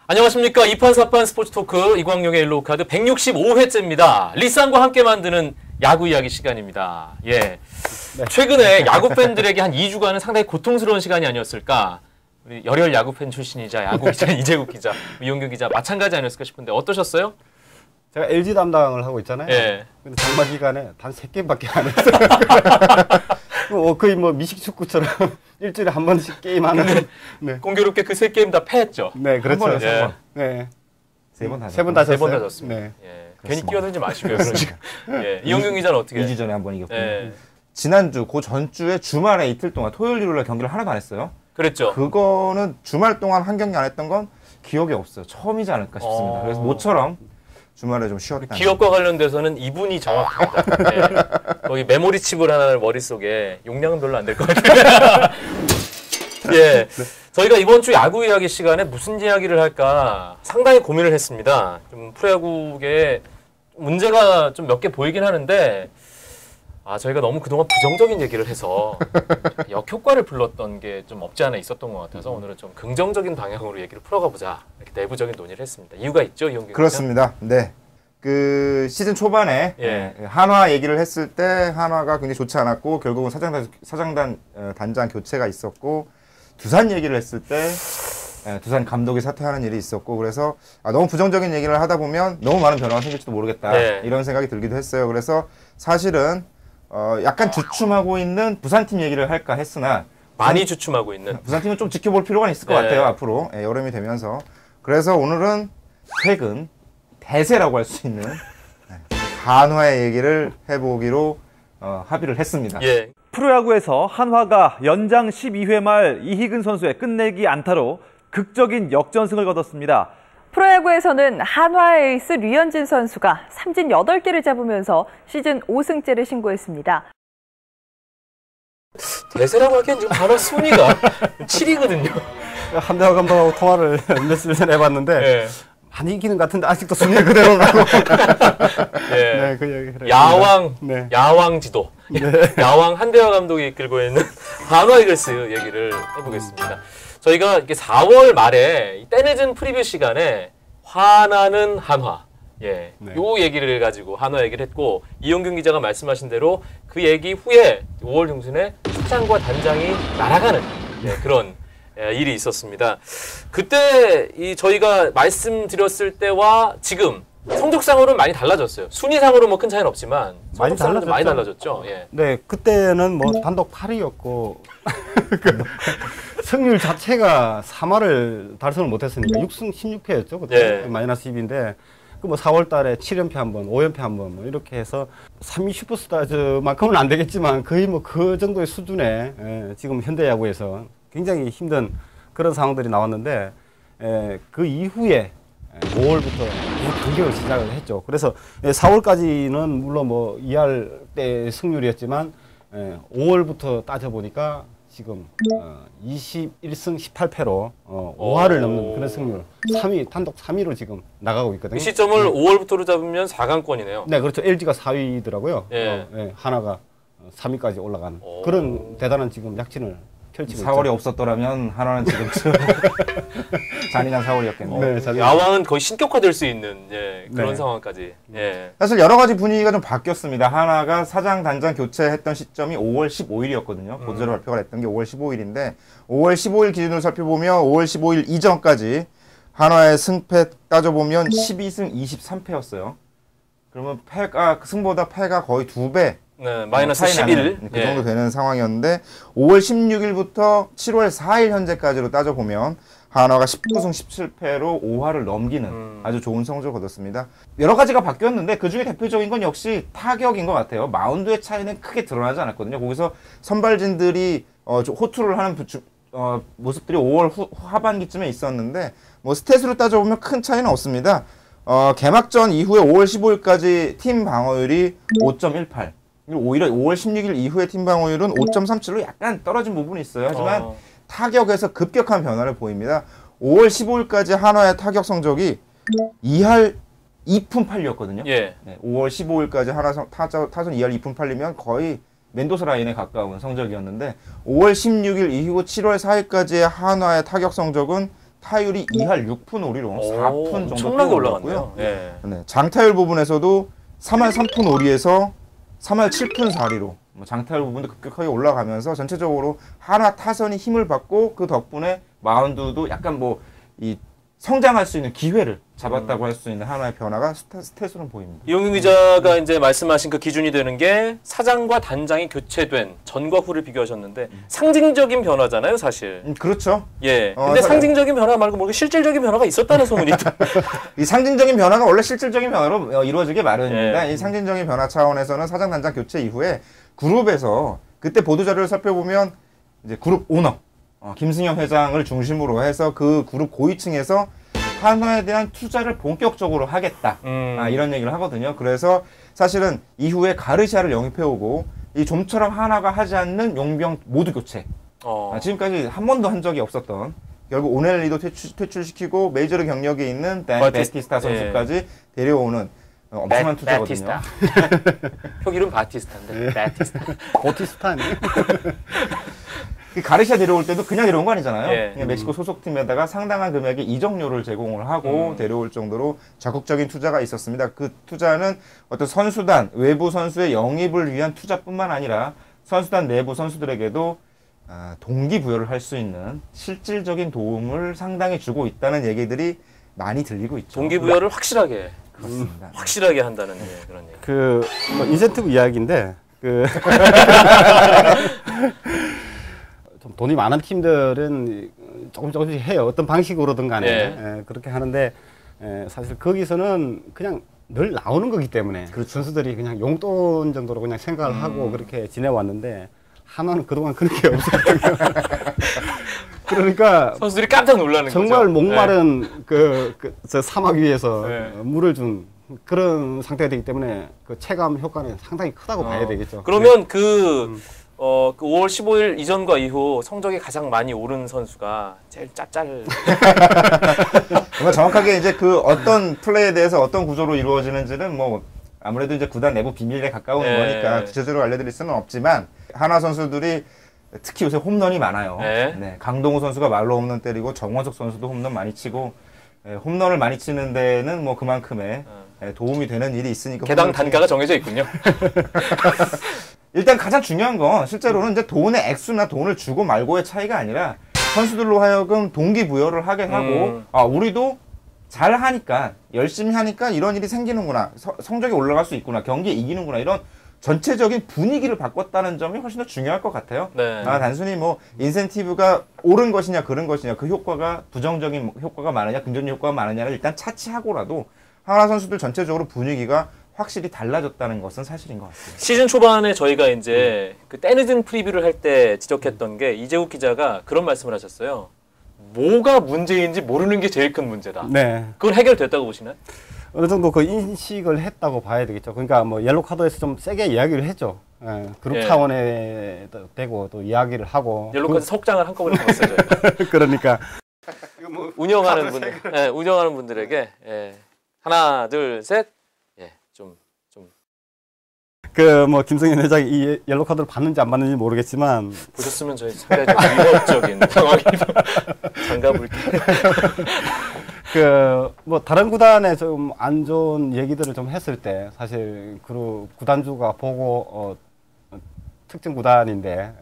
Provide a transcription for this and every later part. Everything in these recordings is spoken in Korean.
안녕하십니까. 2판 4판 스포츠 토크 이광용의 일로 카드 165회째입니다. 리쌍과 함께 만드는 야구 이야기 시간입니다. 예. 네. 최근에 야구 팬들에게 한 2주간은 상당히 고통스러운 시간이 아니었을까. 우리 열혈 야구 팬 출신이자 야구 기자 이재국 기자, 이용규 기자 마찬가지 아니었을까 싶은데 어떠셨어요? 제가 LG 담당을 하고 있잖아요. 예. 근데 장마 기간에 단 3게임밖에 안 했어요. 거의 뭐 미식축구처럼 일주일에 한 번씩 게임하는. 네. 공교롭게 그 3게임 다 패했죠. 네, 그렇죠. 예. 네. 세 번 다 졌습니다. 네. 예. 괜히 끼어들지 마시고요. 예. 이용규 기자는 어떻게? 2주 전에 한 번 이겼고요. 예. 지난주, 그 전주에 주말에 이틀 동안 토요일, 일요일 날 경기를 하나도 안 했어요. 그랬죠. 그거는 주말 동안 한 경기 안 했던 건 기억이 없어요. 처음이지 않을까 싶습니다. 그래서 모처럼 주말에 좀 쉬었다. 기업과 관련돼서는 이분이 정확합니다. 네. 거기 메모리 칩을 하나를 머릿속에 용량은 별로 안 될 것 같아요. 예. 네. 저희가 이번 주 야구 이야기 시간에 무슨 이야기를 할까 상당히 고민을 했습니다. 좀 프로야구계 문제가 좀 몇 개 보이긴 하는데 저희가 너무 그동안 부정적인 얘기를 해서 역효과를 불렀던 게 좀 없지 않아 있었던 것 같아서 오늘은 좀 긍정적인 방향으로 얘기를 풀어가보자 이렇게 내부적인 논의를 했습니다. 이유가 있죠, 이용규 기자? 그렇습니다. 네. 그 시즌 초반에 한화 얘기를 했을 때 한화가 굉장히 좋지 않았고 결국은 사장단 단장 교체가 있었고 두산 얘기를 했을 때 두산 감독이 사퇴하는 일이 있었고 그래서 너무 부정적인 얘기를 하다 보면 너무 많은 변화가 생길지도 모르겠다 이런 생각이 들기도 했어요. 그래서 사실은 약간 주춤하고 있는 부산팀 얘기를 할까 했으나 많이 주춤하고 있는 부산팀은 좀 지켜볼 필요가 있을 것 같아요. 앞으로 여름이 되면서. 그래서 오늘은 최근 대세라고 할 수 있는 한화의 얘기를 해보기로 합의를 했습니다. 예. 프로야구에서 한화가 연장 12회 말 이희근 선수의 끝내기 안타로 극적인 역전승을 거뒀습니다. 프로야구에서는 한화의 에이스 류현진 선수가 삼진 8개를 잡으면서 시즌 5승째를 신고했습니다. 대세라고 하기엔 지금 한화 순위가 7위거든요. 한대화 감독하고 통화를 며칠 전에 해봤는데 예. 많이 이기는 것 같은데 아직도 순위 그대로라고. 예. 네, 그 얘기를 야왕 지도. 야왕 한대화 감독이 이끌고 있는 한화 이글스 얘기를 해보겠습니다. 저희가 이렇게 4월 말에 때늦은 프리뷰 시간에 화나는 한화, 요 얘기를 가지고 한화 얘기를 했고 이용균 기자가 말씀하신 대로 그 얘기 후에 5월 중순에 사장과 단장이 날아가는 그런 일이 있었습니다. 그때 저희가 말씀드렸을 때와 지금 성적상으로는 많이 달라졌어요. 순위상으로 뭐 큰 차이는 없지만 성적상으로 많이 달라졌죠. 예. 네, 그때는 뭐 단독 8위였고 승률 자체가 3할을 달성을 못했으니까 6승 16패였죠. 그때 마이너스 2인데 그 뭐 4월 달에 7연패 한 번, 5연패 한 번 뭐 이렇게 해서 3위 슈퍼스타즈만큼은 안 되겠지만 거의 뭐 그 정도의 수준에 지금 현대야구에서 굉장히 힘든 그런 상황들이 나왔는데 그 이후에 5월부터 공격을 시작을 했죠. 그래서 4월까지는 물론 뭐 2할 때 승률이었지만 5월부터 따져보니까 지금 21승 18패로 5할을 넘는 그런 승률 3위, 단독 3위로 지금 나가고 있거든요. 이 시점을 5월부터로 잡으면 4강권이네요. 네, 그렇죠. LG가 4위더라고요. 하나가 3위까지 올라가는 그런 대단한 지금 약진을 펼치고 4월이 있죠. 없었더라면 한화는 지금쯤 잔인한 4월이었겠네요. 네, 야왕은 거의 신격화될 수 있는 그런 상황까지. 사실 여러 가지 분위기가 좀 바뀌었습니다. 한화가 사장 단장 교체했던 시점이 5월 15일이었거든요. 보도자료 발표가 됐던 게 5월 15일인데 5월 15일 기준으로 살펴보면 5월 15일 이전까지 한화의 승패 따져보면 12승 23패였어요. 그러면 승보다 패가 거의 2배. 네, 마이너스 11. 그 정도 되는 상황이었는데 5월 16일부터 7월 4일 현재까지로 따져보면 한화가 19승 17패로 5할을 넘기는 아주 좋은 성적을 거뒀습니다. 여러 가지가 바뀌었는데 그중에 대표적인 건 역시 타격인 것 같아요. 마운드의 차이는 크게 드러나지 않았거든요. 거기서 선발진들이 호투를 하는 모습들이 5월 하반기쯤에 있었는데 뭐 스탯으로 따져보면 큰 차이는 없습니다. 개막전 이후에 5월 15일까지 팀 방어율이 5.18. 오히려 5월 16일 이후의 팀 방어율은 5.37로 약간 떨어진 부분이 있어요. 하지만 타격에서 급격한 변화를 보입니다. 5월 15일까지 한화의 타격 성적이 2할 2푼 8리였거든요. 5월 15일까지 한화 타선 2할 2푼 8리면 거의 멘도사 라인에 가까운 성적이었는데 5월 16일 이후 7월 4일까지의 한화의 타격 성적은 타율이 2할 6푼 5리로 4푼 정도 엄청나게 올라갔고요. 올라갔고요. 예. 네, 장타율 부분에서도 3할 3푼 5리에서 3할 7푼 4리로 장타율 부분도 급격하게 올라가면서 전체적으로 한화 타선이 힘을 받고 그 덕분에 마운드도 약간 뭐 이 성장할 수 있는 기회를 잡았다고 할 수 있는 한화의 변화가 스탯으로는 보입니다. 이용균 기자가 이제 말씀하신 그 기준이 되는 게 사장과 단장이 교체된 전과 후를 비교하셨는데 상징적인 변화잖아요, 사실. 그렇죠. 예. 근데 상징적인 변화 말고 모르게 실질적인 변화가 있었다는 소문이 있다. 이 상징적인 변화가 원래 실질적인 변화로 이루어지기 마련입니다. 예. 이 상징적인 변화 차원에서는 사장 단장 교체 이후에 그룹에서 그때 보도 자료를 살펴보면 이제 그룹 오너 김승현 회장을 중심으로 해서 그 그룹 고위층에서 한화에 대한 투자를 본격적으로 하겠다. 이런 얘기를 하거든요. 그래서 사실은 이후에 가르시아를 영입해오고 이 좀처럼 한화가 하지 않는 용병 모두 교체. 지금까지 한 번도 한 적이 없었던 결국 오넬리도 퇴출시키고 메이저리그 경력에 있는 댄 베티스타 선수까지 데려오는 엄청난 투자거든요. 형 이름 바티스타인데. 바티스타. 보티스타 아니에요? 가르시아 데려올 때도 그냥 데려온 거 아니잖아요. 예. 그냥 멕시코 소속팀에다가 상당한 금액의 이적료를 제공을 하고 데려올 정도로 적극적인 투자가 있었습니다. 그 투자는 어떤 선수단, 외부 선수의 영입을 위한 투자뿐만 아니라 선수단 내부 선수들에게도 동기부여를 할 수 있는 실질적인 도움을 상당히 주고 있다는 얘기들이 많이 들리고 있죠. 동기부여를 확실하게. 그렇습니다. 확실하게 한다는 그런 얘기. 뭐 인센티브 이야기인데 좀 돈이 많은 팀들은 조금씩 해요. 어떤 방식으로든 간에. 예. 그렇게 하는데 사실 거기서는 그냥 늘 나오는 거기 때문에 그렇죠. 선수들이 그냥 용돈 정도로 그냥 생각을 하고 그렇게 지내왔는데 한화는 그동안 그런 게 없었거든요. 그러니까 선수들이 깜짝 놀라는 정말 거죠. 목마른 저 사막 위에서 네. 물을 준 그런 상태가 되기 때문에 그 체감 효과는 상당히 크다고 봐야 되겠죠. 그러면 그 5월 15일 이전과 이후 성적이 가장 많이 오른 선수가 제일 짭짤. 정말 정확하게 이제 그 어떤 플레이에 대해서 어떤 구조로 이루어지는지는 뭐 아무래도 이제 구단 내부 비밀에 가까운 거니까 구체적으로 알려드릴 수는 없지만 한화 선수들이 특히 요새 홈런이 많아요. 네, 강동우 선수가 말로 홈런 때리고 정원석 선수도 홈런 많이 치고 홈런을 많이 치는 데는 뭐 그만큼의 도움이 되는 일이 있으니까 개당 단가가 정해져 있군요. 일단 가장 중요한 건 실제로는 이제 돈의 액수나 돈을 주고 말고의 차이가 아니라 선수들로 하여금 동기부여를 하게 하고 우리도 잘 하니까 열심히 하니까 이런 일이 생기는구나, 성적이 올라갈 수 있구나, 경기에 이기는구나, 이런 전체적인 분위기를 바꿨다는 점이 훨씬 더 중요할 것 같아요. 네. 단순히 뭐 인센티브가 옳은 것이냐 그른 것이냐, 그 효과가 부정적인 효과가 많으냐 긍정적인 효과가 많으냐를 일단 차치하고라도 한화 선수들 전체적으로 분위기가 확실히 달라졌다는 것은 사실인 것 같습니다. 시즌 초반에 저희가 이제 그 때늦은 프리뷰를 할 때 지적했던 게 이재욱 기자가 그런 말씀을 하셨어요. 뭐가 문제인지 모르는 게 제일 큰 문제다. 네. 그건 해결됐다고 보시나요? 어느 정도 그 인식을 했다고 봐야 되겠죠. 그러니까 뭐 옐로 카드에서 좀 세게 이야기를 했죠. 그룹 차원에 되고 또 이야기를 하고. 옐로 카드 석장을 한꺼번에 봤어요. 그러니까 운영하는 분들, 운영하는 분들에게 하나, 둘, 셋, 좀. 그 뭐 김성현 회장이 이 옐로 카드를 받는지 안 받는지 모르겠지만 보셨으면 저희 상당히 좀 위협적인 상황이 장갑을게. 그 뭐 다른 구단에 좀 안 좋은 얘기들을 좀 했을 때 사실 그 구단주가 보고 특정 구단인데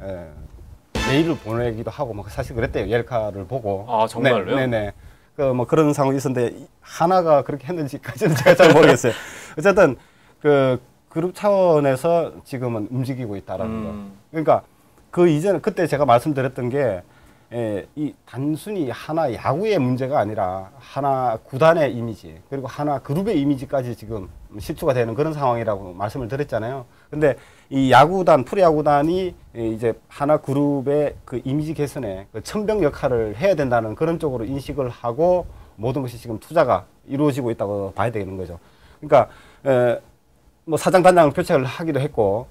메일을 보내기도 하고 뭐 사실 그랬대요. 옐카를 보고. 아 정말로요? 네네. 그 뭐 그런 상황이 있었는데 하나가 그렇게 했는지까지는 제가 잘 모르겠어요. 어쨌든 그 그룹 차원에서 지금은 움직이고 있다라는 거. 그러니까 그 이전에 그때 제가 말씀드렸던 게 이 단순히 하나 야구의 문제가 아니라 하나 구단의 이미지 그리고 하나 그룹의 이미지까지 지금 실추가 되는 그런 상황이라고 말씀을 드렸잖아요. 근데 이 야구단, 프로야구단이 이제 하나 그룹의 그 이미지 개선에 그 천병 역할을 해야 된다는 그런 쪽으로 인식을 하고 모든 것이 지금 투자가 이루어지고 있다고 봐야 되는 거죠. 그러니까 뭐 사장 단장을 교체를 하기도 했고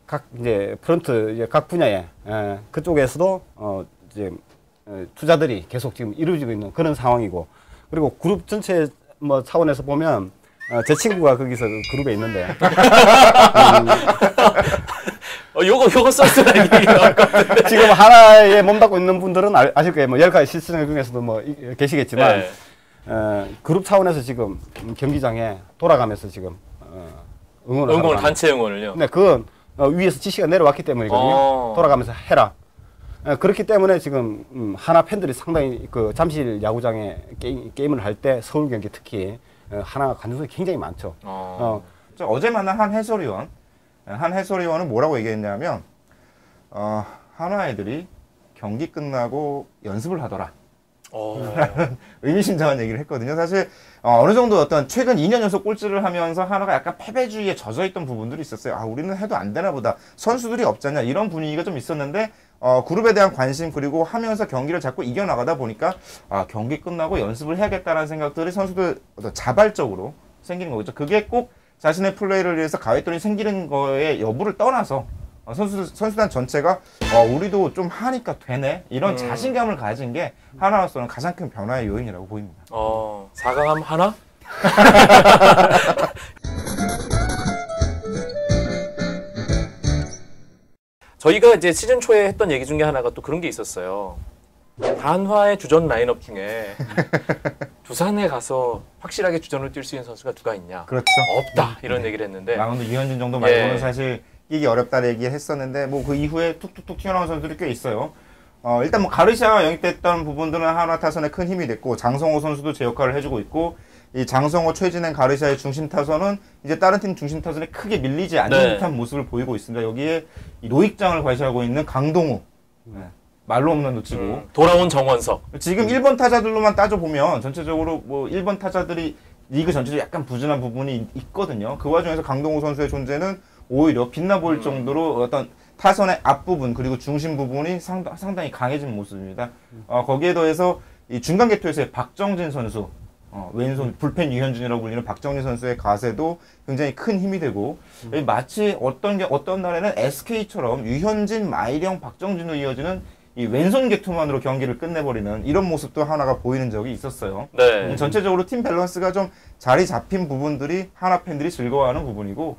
각 이제 프런트 이제 각 분야에 그쪽에서도 이제 투자들이 계속 지금 이루어지고 있는 그런 상황이고, 그리고 그룹 전체 뭐 차원에서 보면 제 친구가 거기서 그 그룹에 있는데 요거 썼으나 얘기 나올 것 같은데. 지금 하나에 몸담고 있는 분들은 아실 거예요. 뭐 10가지 실수령 중에서도 뭐 계시겠지만 네. 그룹 차원에서 지금 경기장에 돌아가면서 지금 응원을 하러 단체 응원을요. 네, 그건 위에서 지시가 내려왔기 때문이거든요. 돌아가면서 해라. 그렇기 때문에 지금 하나 팬들이 상당히 그 잠실 야구장에 게임을 할 때 서울 경기 특히 하나 관중석이 굉장히 많죠. 어제 만난 한 해설위원은 뭐라고 얘기했냐면 한화 애들이 경기 끝나고 연습을 하더라. 의미심장한 얘기를 했거든요. 사실 어느 정도 어떤 최근 2년 연속 꼴찌를 하면서 하나가 약간 패배주의에 젖어있던 부분들이 있었어요. 우리는 해도 안 되나 보다. 선수들이 없잖냐 이런 분위기가 좀 있었는데 그룹에 대한 관심 그리고 하면서 경기를 자꾸 이겨나가다 보니까 경기 끝나고 연습을 해야겠다라는 생각들이 선수들 어떤 자발적으로 생기는 거겠죠. 그게 꼭 자신의 플레이를 위해서 가외돌이 생기는 거의 여부를 떠나서 선수단 전체가 우리도 좀 하니까 되네 이런 자신감을 가진 게 하나로서는 가장 큰 변화의 요인이라고 보입니다. 4강함 하나? 저희가 이제 시즌 초에 했던 얘기 중에 하나가 또 그런 게 있었어요. 한화의 주전 라인업 중에 두산에 가서 확실하게 주전을 뛸 수 있는 선수가 누가 있냐? 그렇죠. 없다 이런 얘기를 했는데 라운드 유현진 정도 말고는 사실 이기 어렵다는 얘기를 했었는데 뭐 그 이후에 툭툭툭 튀어나온 선수들이 꽤 있어요. 일단 뭐 가르시아가 영입됐던 부분들은 한화 타선에 큰 힘이 됐고 장성호 선수도 제 역할을 해주고 있고 이 장성호, 최진행, 가르시아의 중심 타선은 이제 다른 팀 중심 타선에 크게 밀리지 않는 듯한 모습을 보이고 있습니다. 여기에 이 노익장을 과시하고 있는 강동우 말로 없는 놓치고 돌아온 정원석 지금 1번 타자들로만 따져보면 전체적으로 뭐 1번 타자들이 리그 전체적으로 약간 부진한 부분이 있거든요. 그 와중에서 강동우 선수의 존재는 오히려 빛나 보일 정도로 어떤 타선의 앞부분 그리고 중심 부분이 상당히 강해진 모습입니다. 거기에 더해서 이 중간 개투에서의 박정진 선수 왼손 불펜 유현진이라고 불리는 박정진 선수의 가세도 굉장히 큰 힘이 되고 마치 어떤 날에는 SK처럼 유현진, 마이령, 박정진으로 이어지는 이 왼손 개투만으로 경기를 끝내버리는 이런 모습도 하나가 보이는 적이 있었어요. 네. 전체적으로 팀 밸런스가 좀 자리 잡힌 부분들이 하나 팬들이 즐거워하는 부분이고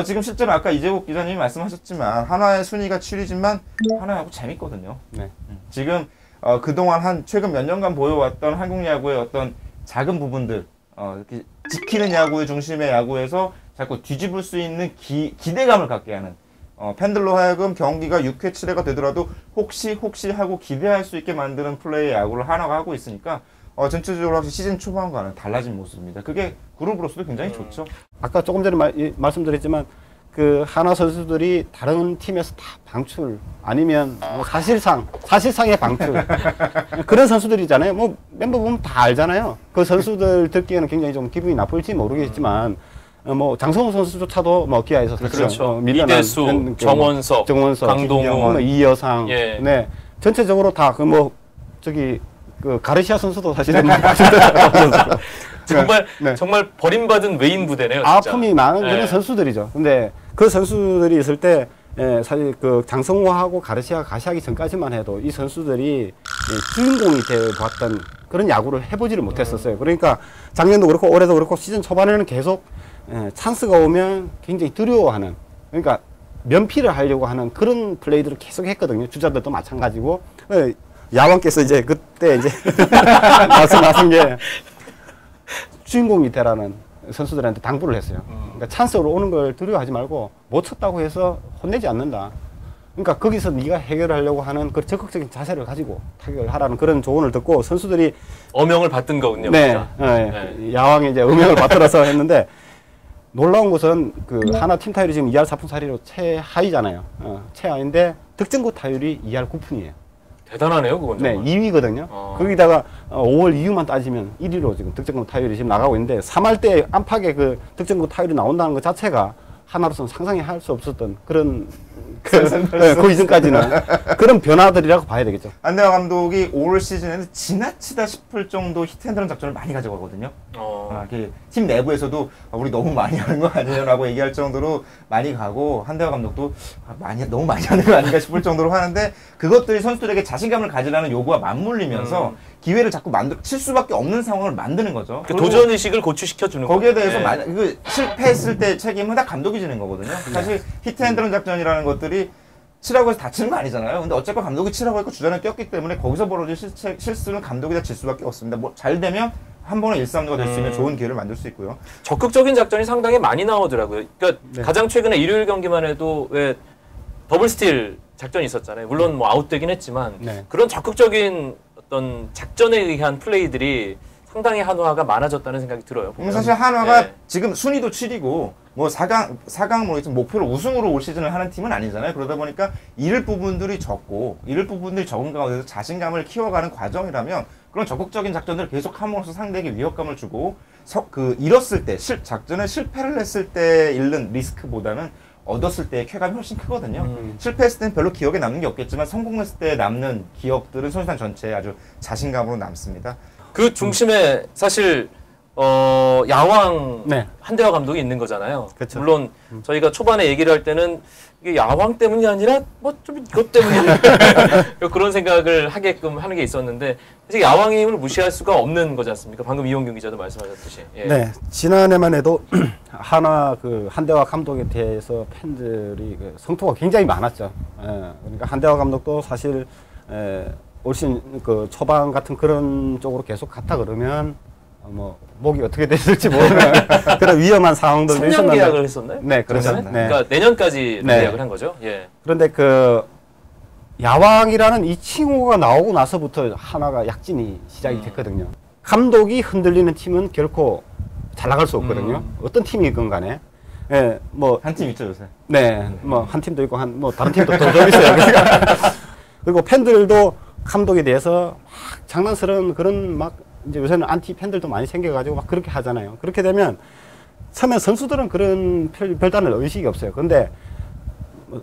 지금 실제로 아까 이재국 기자님이 말씀하셨지만 하나의 순위가 7위지만 하나하고 재밌거든요. 네. 지금 그동안 최근 몇 년간 보여왔던 한국 야구의 어떤 작은 부분들 이렇게 지키는 야구의 중심의 야구에서 자꾸 뒤집을 수 있는 기대감을 갖게 하는 팬들로 하여금 경기가 6회, 7회가 되더라도 혹시 하고 기대할 수 있게 만드는 플레이의 야구를 하나가 하고 있으니까 전체적으로 확실히 시즌 초반과는 달라진 모습입니다. 그게 그룹으로서도 굉장히 좋죠. 아까 조금 전에 말씀드렸지만 그 하나 선수들이 다른 팀에서 다 방출 아니면 뭐 사실상의 방출 그런 선수들이잖아요. 뭐 멤버 보면 다 알잖아요. 그 선수들 듣기에는 굉장히 좀 기분이 나쁠지 모르겠지만 뭐 장성호 선수조차도 뭐 기아에서 그렇죠. 밀려난 이대수, 정원석, 강동우, 이여상, 예. 네 전체적으로 다 그 뭐 저기 그 가르시아 선수도 사실은 정말 버림받은 외인 부대네요. 진짜. 아픔이 많은 그런 선수들이죠. 근데 그 선수들이 있을 때 사실 그 장성호하고 가르시아가 가시하기 전까지만 해도 이 선수들이 주인공이 되어봤던 그런 야구를 해보지를 못했었어요. 그러니까 작년도 그렇고 올해도 그렇고 시즌 초반에는 계속 찬스가 오면 굉장히 두려워하는 그러니까 면피를 하려고 하는 그런 플레이들을 계속 했거든요. 주자들도 마찬가지고 야왕께서 이제 그때 이제 말씀하신 게 주인공이 되라는 선수들한테 당부를 했어요. 그러니까 찬스로 오는 걸 두려워하지 말고 못 쳤다고 해서 혼내지 않는다. 그러니까 거기서 네가 해결하려고 하는 그 적극적인 자세를 가지고 타격을 하라는 그런 조언을 듣고 선수들이 어명을 받은 거군요. 네, 야왕이 이제 어명을 받들어서 했는데 놀라운 것은 그 하나 팀 타율이 지금 2할 4푼 4리로 최하위잖아요. 최하위인데 득점고 타율이 2할 9푼이에요. 대단하네요, 그건 정말. 네, 2위거든요. 거기다가 5월 이후만 따지면 1위로 지금 득점고 타율이 지금 나가고 있는데 3할 때 안팎의 그 득점고 타율이 나온다는 것 자체가 하나로서는 상상이 할 수 없었던 그런 그 이전까지는 그런 변화들이라고 봐야 되겠죠. 안대화 감독이 올 시즌에는 지나치다 싶을 정도 히트앤런 작전을 많이 가져가거든요. 팀 내부에서도 우리 너무 많이 하는 거 아니냐라고 얘기할 정도로 많이 가고 한대화 감독도 너무 많이 하는 거 아닌가 싶을 정도로 하는데 그것들이 선수들에게 자신감을 가지라는 요구와 맞물리면서 기회를 자꾸 칠 수밖에 없는 상황을 만드는 거죠. 그 도전 의식을 고취시켜 주는 거기에 거예요. 대해서 그 실패했을 때 책임은 다 감독이 지는 거거든요. 사실 히트앤드런 작전이라는 것들이 치라고 해서 다치는 거 아니잖아요. 근데 어쨌건 감독이 치라고 했고 주전에 뛰었기 때문에 거기서 벌어질 실수는 감독이 다 질 수밖에 없습니다. 뭐 잘 되면 한 번에 1-3루가 될 수 있는 좋은 기회를 만들 수 있고요. 적극적인 작전이 상당히 많이 나오더라고요. 그러니까 가장 최근에 일요일 경기만 해도 왜 더블 스틸 작전이 있었잖아요. 물론 뭐 아웃되긴 했지만 그런 적극적인 어떤 작전에 의한 플레이들이 상당히 한화가 많아졌다는 생각이 들어요. 보면. 사실 한화가 지금 순위도 7위고 뭐 4강 모르겠지만 목표로 우승으로 올 시즌을 하는 팀은 아니잖아요. 그러다 보니까 잃을 부분들이 적고 잃을 부분들이 적은 가운데서 자신감을 키워가는 과정이라면 그런 적극적인 작전들을 계속 함으로써 상대에게 위협감을 주고 잃었을 때 작전에 실패를 했을 때 잃는 리스크보다는 얻었을 때의 쾌감이 훨씬 크거든요. 실패했을 때는 별로 기억에 남는 게 없겠지만 성공했을 때 남는 기억들은 선수단 전체에 아주 자신감으로 남습니다. 그 중심에 사실 야왕 한대화 감독이 있는 거잖아요. 그쵸. 물론 저희가 초반에 얘기를 할 때는 이게 야왕 때문이 아니라 뭐 좀 이것 때문에 그런 생각을 하게끔 하는 게 있었는데 사실 야왕의 힘을 무시할 수가 없는 거지 않습니까? 방금 이용균 기자도 말씀하셨듯이. 예. 네, 지난해만 해도 한화 한대화 감독에 대해서 팬들이 성토가 굉장히 많았죠. 그러니까 한대화 감독도 사실 올 시즌 초반 같은 그런 쪽으로 계속 갔다 그러면 뭐 목이 어떻게 됐을지 모르는 그런 위험한 상황들도 3년 있었는데. 계약을 했었나요? 네, 그렇죠. 네. 그러니까 내년까지 계약을 한 거죠. 예. 그런데 야왕이라는 이 칭호가 나오고 나서부터 한화가 약진이 시작이 됐거든요. 감독이 흔들리는 팀은 결코 잘 나갈 수 없거든요. 어떤 팀이건 간에. 예, 뭐 한 팀 있죠 요새. 네, 뭐 한 팀도 있고 뭐 다른 팀도 더 있어요. 그리고 팬들도 감독에 대해서 막 장난스러운 그런 막 이제 요새는 안티 팬들도 많이 생겨가지고 막 그렇게 하잖아요. 그렇게 되면 처음에 선수들은 그런 별다른 의식이 없어요. 근데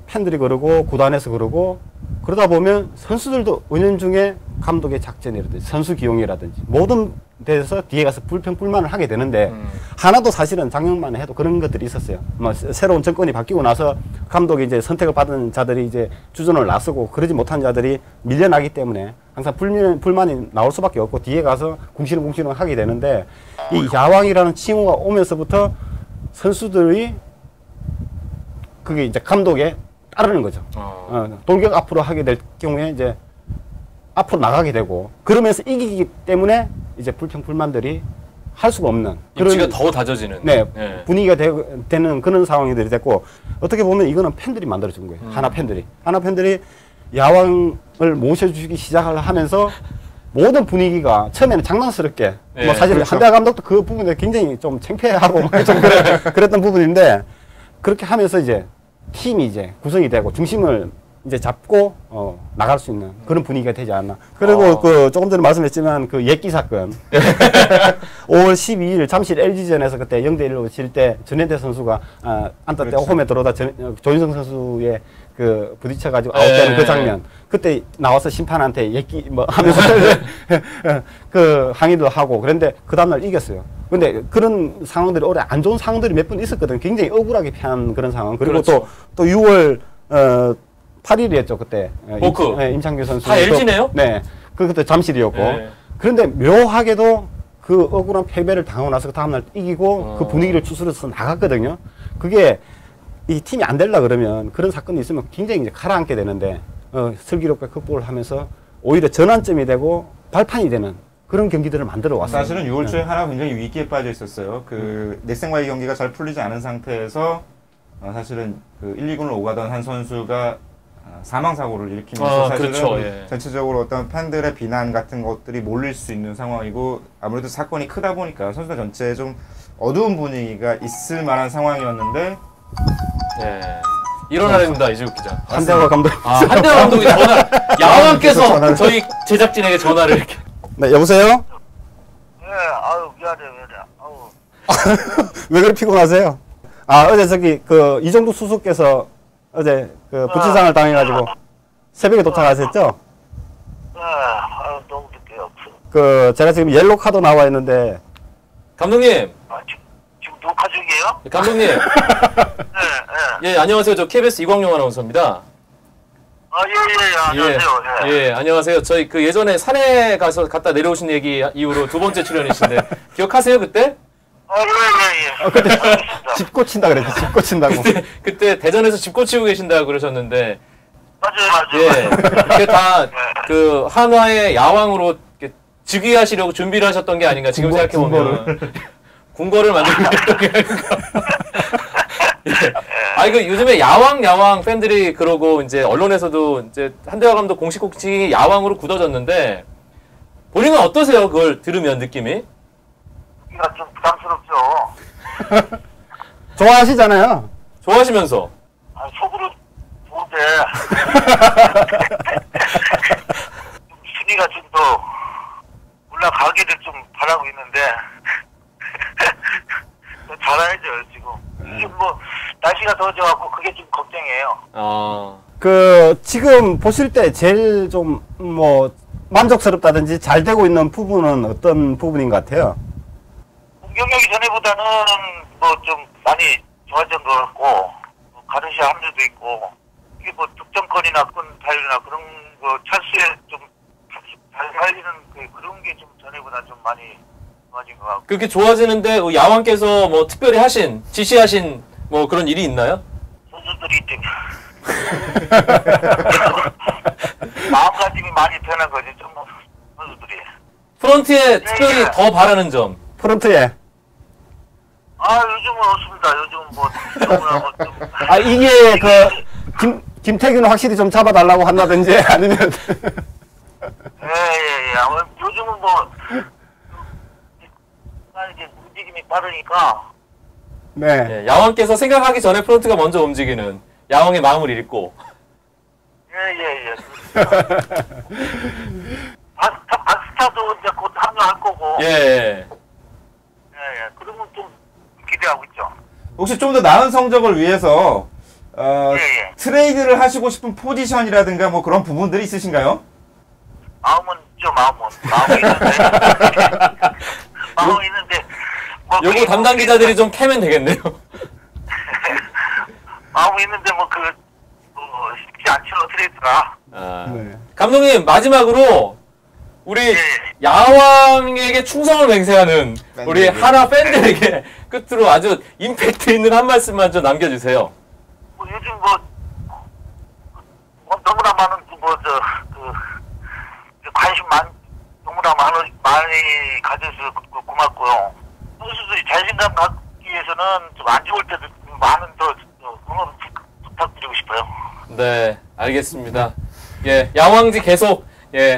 팬들이 그러고 구단에서 그러고 그러다 보면 선수들도 은연중에 감독의 작전이라든지 선수 기용이라든지 모든 데서 뒤에 가서 불평불만을 하게 되는데 하나도 사실은 작년만 해도 그런 것들이 있었어요. 뭐 새로운 정권이 바뀌고 나서 감독이 이제 선택을 받은 자들이 이제 주전을 나서고 그러지 못한 자들이 밀려나기 때문에 항상 불만이 나올 수밖에 없고 뒤에 가서 궁시렁궁시렁 하게 되는데 이 야왕이라는 칭호가 오면서부터 선수들이 그게 이제 감독에 따르는 거죠. 돌격 앞으로 하게 될 경우에 이제 앞으로 나가게 되고 그러면서 이기기 때문에 이제 불평불만들이 할 수가 없는 입지가 더 다져지는 분위기가 되는 그런 상황이 됐고 어떻게 보면 이거는 팬들이 만들어준 거예요. 하나 팬들이 야왕을 모셔주기 시작을 하면서 모든 분위기가 처음에는 장난스럽게 뭐 사실 그렇죠. 한대화 감독도 그 부분에 굉장히 좀 창피해하고 좀 그랬던 부분인데 그렇게 하면서 이제 팀이 이제 구성이 되고 중심을 이제 잡고 나갈 수 있는 그런 분위기가 되지 않나. 그리고 조금 전에 말씀했지만 그 예끼 사건 5월 12일 잠실 LG전에서 그때 0대1로 질 때 전현대 선수가 안타 때 홈에 들어오다 조인성 선수의 그 부딪혀가지고 아웃되는 그 장면. 그때 나와서 심판한테 예끼 뭐 하면서 그 항의도 하고 그런데 그 다음날 이겼어요. 근데 그런 상황들이 올해 안 좋은 상황들이 몇 번 있었거든. 굉장히 억울하게 패한 그런 상황. 그리고 그렇죠. 또 6월 8일이었죠 그때. 보크. 임창규 선수. 다 LG네요? 네. 그때 잠실이었고. 그런데 묘하게도 그 억울한 패배를 당하고 나서 그 다음날 이기고 그 분위기를 추스려서 나갔거든요. 그게 이 팀이 안 되려 그러면 그런 사건이 있으면 굉장히 이제 가라앉게 되는데 슬기롭게 극복을 하면서 오히려 전환점이 되고 발판이 되는 그런 경기들을 만들어 왔어요. 사실은 6월 초에 하나 굉장히 위기에 빠져 있었어요. 그 넥센과의 경기가 잘 풀리지 않은 상태에서 사실은 그 1, 2군을 오가던 한 선수가 사망 사고를 일으키면서 사실은 그렇죠. 전체적으로 어떤 팬들의 비난 같은 것들이 몰릴 수 있는 상황이고 아무래도 사건이 크다 보니까 선수들 전체에 좀 어두운 분위기가 있을 만한 상황이었는데 일어나야 됩니다, 이재욱 기자. 한대화 감독. 한대화 감독이 야왕께서 저희 제작진에게 전화를 이렇게. 네, 여보세요? 예, 아유, 미안해. 아유. 왜 그렇게 피곤하세요? 어제 저기 이정도 수석께서 어제 부치상을 당해가지고 새벽에 도착하셨죠? 예, 아유, 너무 늦게 제가 지금 옐로 카드 나와 있는데 감독님. 지금 녹화 중이에요? 감독님. 예, 안녕하세요. 저 KBS 이광용 아나운서입니다. 안녕하세요. 예, 안녕하세요. 저희 그 예전에 산에 가서 갔다 내려오신 얘기 이후로 두 번째 출연이신데 기억하세요 그때? 그때 집 꽂힌다 그랬죠. 집 꽂힌다고. 그때 대전에서 집 고치고 계신다고 그러셨는데 맞아요. 예, 그게 다 그 한화의 야왕으로 이렇게 즉위하시려고 준비를 하셨던 게 아닌가 지금 생각해 보면 궁궐을 만들고 했던 게 아닌가. 예. 아 이거 요즘에 야왕 팬들이 그러고 이제 언론에서도 이제 한대화 감독 공식 호칭이 야왕으로 굳어졌는데 본인은 어떠세요? 그걸 들으면 느낌이? 이가 좀 부담스럽죠. 좋아하시잖아요. 좋아하시면서 속으로 좋은데 순위가 좀 더 올라가기를 좀 바라고 있는데 더 잘해야죠 지금. 지금 뭐 날씨가 더워져갖고 그게 좀 걱정이에요. 그 지금 보실 때 제일 좀 뭐 만족스럽다든지 잘 되고 있는 부분은 어떤 부분인 것 같아요? 공격력이 전에보다는 뭐 좀 많이 좋아진 것 같고 뭐 가르시아 합류도 있고 이게 뭐 득점권이나 건 타율이나 그런 거 찬스에 좀 잘 살리는 그런 게 좀 전에보다 좀 많이 좋아진 것 같고. 그렇게 좋아지는데 야왕께서 뭐 특별히 지시하신 뭐 그런 일이 있나요? 선수들이 좀 마음가짐이 많이 변한 거지 좀 선수들이. 프런트에 특별히 더 바라는 점. 프런트에. 요즘은 없습니다. 요즘 뭐 너무나 좀. 이게 김태균은 확실히 좀 잡아달라고 한다든지 아니면 요즘은 뭐 이제 움직임이 빠르니까. 네. 예, 야왕께서 생각하기 전에 프런트가 먼저 움직이는 야왕의 마음을 읽고. 박스타도 이제 곧 합류할 거고. 예. 그러면 좀 기대하고 있죠. 혹시 좀 더 나은 성적을 위해서 트레이드를 하시고 싶은 포지션이라든가 뭐 그런 부분들이 있으신가요? 마음은 있는데. 마음은 있는데. 뭐 요거 담당 기자들이 좀 캐면 되겠네요. 마음은 있는데 쉽지 않죠 트레이드가. 네. 감독님 마지막으로 우리 야왕에게 충성을 맹세하는 우리 하나 팬들에게 끝으로 아주 임팩트 있는 한 말씀만 좀 남겨주세요. 요즘 너무나 많은 관심 너무나 많이 가져서 고맙고요. 선수들이 자신감 갖기 위해서는 좀 안 좋을 때도 많은 더 응원 부탁드리고 싶어요. 네, 알겠습니다. 예, 야왕지 계속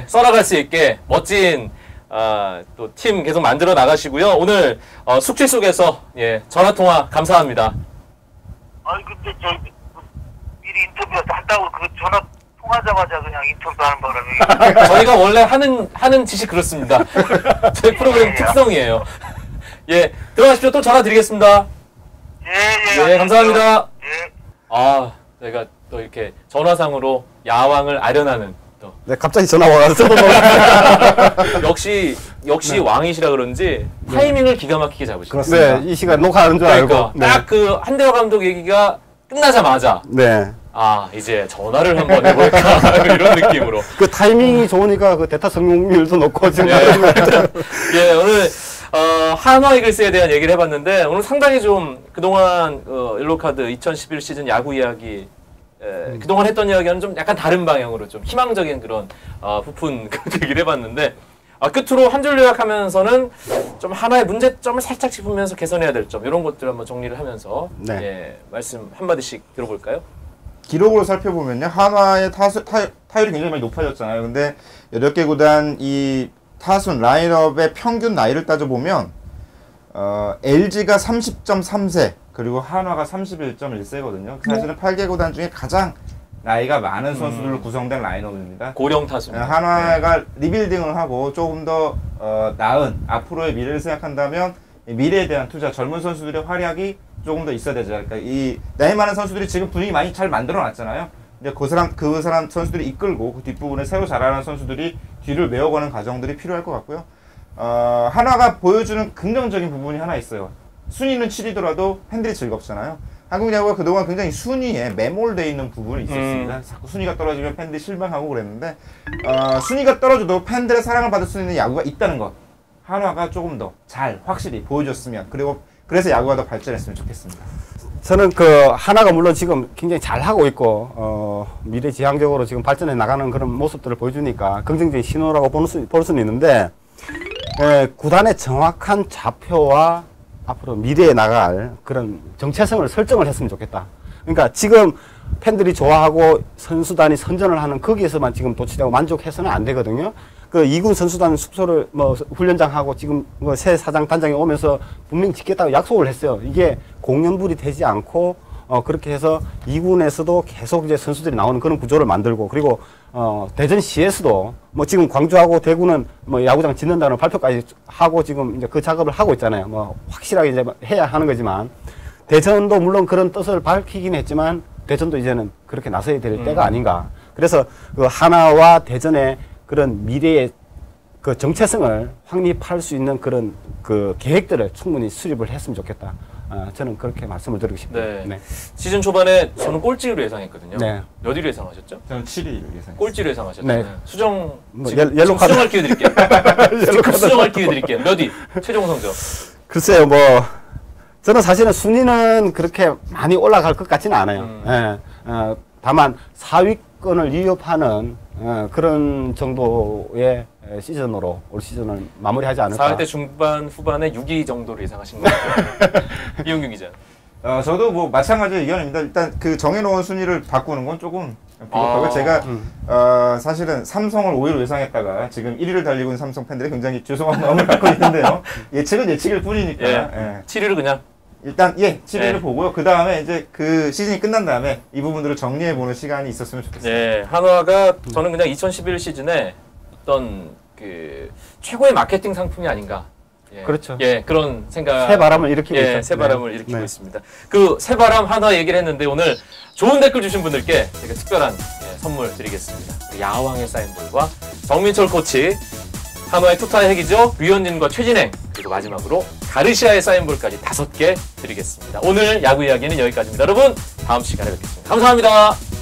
써나갈 수 있게 멋진 또 팀 계속 만들어 나가시고요. 오늘 숙취 속에서 전화 통화 감사합니다. 근데 미리 인터뷰 한다고 전화 통하자마자 그냥 인터뷰하는 바람에 저희가 원래 하는 짓이 그렇습니다. 저희 프로그램 특성이에요. 예, 들어가십시오. 또 전화 드리겠습니다. 예, 감사합니다. 저희가 또 이렇게 전화상으로 야왕을 아련하는 또. 네, 갑자기 전화 와서 역시 왕이시라 그런지 타이밍을 기가 막히게 잡으시죠. 그렇습니다. 네, 이 시간 녹화하는 줄 그러니까 알고. 딱 그 한대화 감독 얘기가 끝나자마자 이제 전화를 한번 해볼까 이런 느낌으로. 그 타이밍이 좋으니까 그 대타 성공률도 높고 지금. 오늘 한화 이글스에 대한 얘기를 해봤는데 오늘 상당히 좀 그동안 옐로카드 2011 시즌 야구 이야기 그동안 했던 이야기와는 좀 약간 다른 방향으로 좀 희망적인 그런 부푼 얘기를 해봤는데 끝으로 한 줄 요약하면서는 좀 하나의 문제점을 살짝 짚으면서 개선해야 될 점 이런 것들 한번 정리를 하면서 말씀 한마디씩 들어볼까요? 기록으로 살펴보면요. 한화의 타율이 굉장히 많이 높아졌잖아요. 근데 8개 구단 이 타순 라인업의 평균 나이를 따져보면 LG가 30.3세 그리고 한화가 31.1세거든요. 사실은 8개 구단 중에 가장 나이가 많은 선수들로 구성된 라인업입니다. 고령 타수입니다. 한화가 리빌딩을 하고 조금 더 나은 앞으로의 미래를 생각한다면 미래에 대한 투자, 젊은 선수들의 활약이 조금 더 있어야 되죠. 그러니까 이 나이 많은 선수들이 지금 분위기 많이 잘 만들어놨잖아요. 근데 그 사람 선수들이 이끌고 그 뒷부분에 새로 자라는 선수들이 뒤를 메워가는 과정들이 필요할 것 같고요. 한화가 보여주는 긍정적인 부분이 하나 있어요. 순위는 7위더라도 팬들이 즐겁잖아요. 한국 야구가 그동안 굉장히 순위에 매몰되어 있는 부분이 있었습니다. 자꾸 순위가 떨어지면 팬들이 실망하고 그랬는데 순위가 떨어져도 팬들의 사랑을 받을 수 있는 야구가 있다는 것 한화가 조금 더 잘 확실히 보여줬으면 그리고 그래서 야구가 더 발전했으면 좋겠습니다. 저는 하나가 물론 지금 굉장히 잘 하고 있고 미래지향적으로 지금 발전해 나가는 그런 모습들을 보여주니까 긍정적인 신호라고 볼 수는 있는데 구단의 정확한 좌표와 앞으로 미래에 나갈 그런 정체성을 설정을 했으면 좋겠다. 그러니까 지금 팬들이 좋아하고 선수단이 선전을 하는 거기에서만 지금 도취되고 만족해서는 안 되거든요. 그 2군 선수단 숙소를 훈련장하고 지금 새 사장 단장이 오면서 분명히 짓겠다고 약속을 했어요. 이게 공연불이 되지 않고 그렇게 해서 2군에서도 계속 이제 선수들이 나오는 그런 구조를 만들고 그리고 대전시에서도 지금 광주하고 대구는 야구장 짓는다는 발표까지 하고 지금 이제 그 작업을 하고 있잖아요. 확실하게 이제 해야 하는 거지만 대전도 물론 그런 뜻을 밝히긴 했지만 대전도 이제는 그렇게 나서야 될 때가 아닌가. 그래서 그 하나와 대전의 그런 미래의 그 정체성을 확립할 수 있는 그런 그 계획들을 충분히 수립을 했으면 좋겠다. 저는 그렇게 말씀을 드리고 싶습니다. 네. 네. 시즌 초반에 저는 꼴찌로 예상했거든요. 네. 몇 위로 예상하셨죠? 저는 7위를 예상했습니다. 꼴찌로 예상하셨잖아요. 네. 수정 옐로 카드. 수정할 기회 드릴게요. 지금 수정할 기회 드릴게요. 몇 위? 최종 성적. 글쎄요, 저는 사실은 순위는 그렇게 많이 올라갈 것 같지는 않아요. 다만 4위권을 위협하는 그런 정도의 시즌으로 올 시즌을 마무리하지 않을까. 4회 중반 후반에 6위 정도로 예상하신 것 같아요. 이용규 기자. 저도 마찬가지 의견입니다. 일단 그 정해놓은 순위를 바꾸는 건 조금 비겁하고 제가 사실은 삼성을 5위로 예상했다가 지금 1위를 달리고 있는 삼성 팬들이 굉장히 죄송한 마음을 갖고 있는데요. 예측은 예측일 뿐이니까. 예. 7위를 그냥. 일단 7위를 보고요. 그 다음에 이제 그 시즌이 끝난 다음에 이 부분들을 정리해보는 시간이 있었으면 좋겠습니다. 예, 한화가 저는 그냥 2011 시즌에 어떤 그 최고의 마케팅 상품이 아닌가. 예. 그렇죠. 예, 그런 생각. 새바람을 일으키고 있죠. 새바람을 일으키고 네. 있습니다. 그 새바람 한화 얘기를 했는데 오늘 좋은 댓글 주신 분들께 되게 특별한 선물 드리겠습니다. 야왕의 사인볼과 정민철 코치, 한화의 투타의 핵이죠. 류현진과 최진행, 그리고 마지막으로 가르시아의 사인볼까지 5개 드리겠습니다. 오늘 야구 이야기는 여기까지입니다. 여러분, 다음 시간에 뵙겠습니다. 감사합니다.